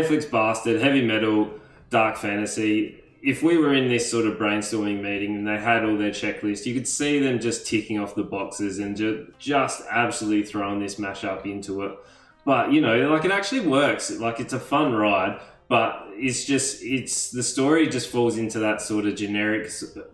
Netflix bastard, heavy metal, dark fantasy. If we were in this sort of brainstorming meeting and they had all their checklist, you could see them just ticking off the boxes and just absolutely throwing this mashup into it. But, you know, like, it actually works. Like, it's a fun ride, but the story just falls into that sort of generic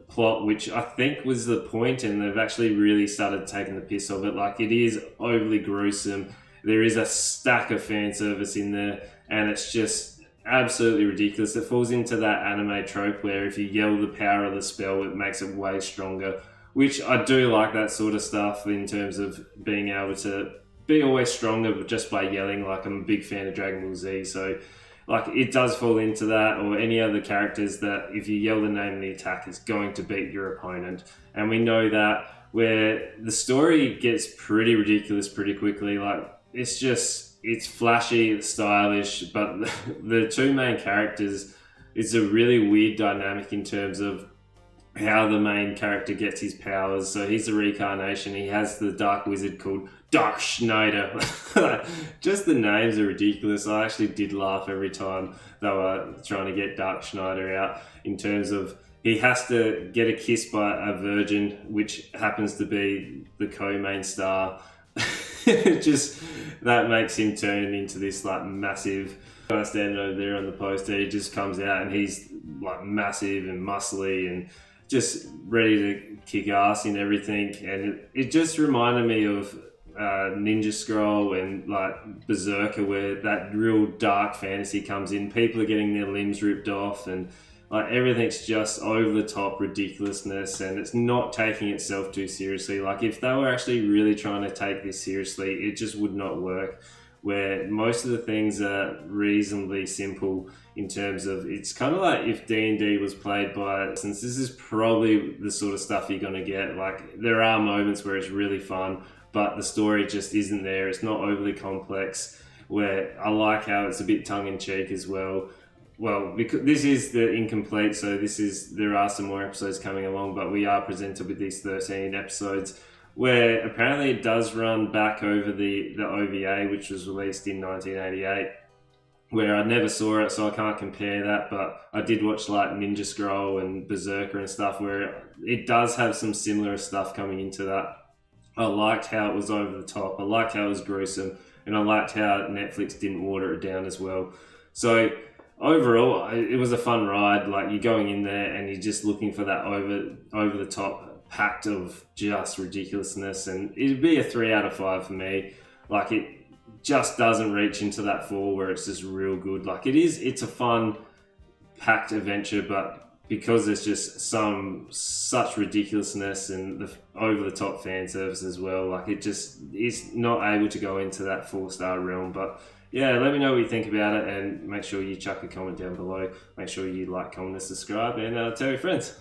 plot, which I think was the point, and they've actually really started taking the piss of it. Like, it is overly gruesome. There is a stack of fan service in there, and it's just absolutely ridiculous. It falls into that anime trope where if you yell the power of the spell, it makes it way stronger, which I do like that sort of stuff in terms of being able to be always stronger just by yelling. Like, I'm a big fan of Dragon Ball Z, so like, it does fall into that, or any other characters that if you yell the name of the attack, it's going to beat your opponent. And we know that where the story gets pretty ridiculous pretty quickly. Like, it's flashy, it's stylish, but the two main characters, it's a really weird dynamic in terms of how the main character gets his powers. So he's a reincarnation. He has the dark wizard called Dark Schneider. Just the names are ridiculous. I actually did laugh every time they were trying to get Dark Schneider out, in terms of he has to get a kiss by a virgin, which happens to be the co-main star. Just that makes him turn into this like massive guy standing over there on the poster. He just comes out and he's like massive and muscly and just ready to kick ass in everything. And it just reminded me of Ninja Scroll and like Berserker, where that real dark fantasy comes in. People are getting their limbs ripped off, and like everything's just over the top ridiculousness, and it's not taking itself too seriously. Like, if they were actually really trying to take this seriously, it just would not work. Where most of the things are reasonably simple in terms of, it's kind of like if D&D was played by, since this is probably the sort of stuff you're going to get. Like, there are moments where it's really fun, but the story just isn't there. It's not overly complex, where I like how it's a bit tongue-in-cheek as well. Well, because this is the incomplete, so there are some more episodes coming along, but we are presented with these 13 episodes, where apparently it does run back over the OVA, which was released in 1988, where I never saw it, so I can't compare that, but I did watch like Ninja Scroll and Berserker and stuff, where it does have some similar stuff coming into that. I liked how it was over the top, I liked how it was gruesome, and I liked how Netflix didn't water it down as well. So overall, it was a fun ride. Like, you're going in there and you're just looking for that over the top pact of just ridiculousness, and it'd be a 3 out of 5 for me. Like, it just doesn't reach into that 4 where it's just real good. Like, it's a fun packed adventure, but because there's just such ridiculousness and the over the top fan service as well, like, it just is not able to go into that 4-star realm. But yeah, let me know what you think about it, and make sure you chuck a comment down below. Make sure you like, comment, and subscribe, and tell your friends.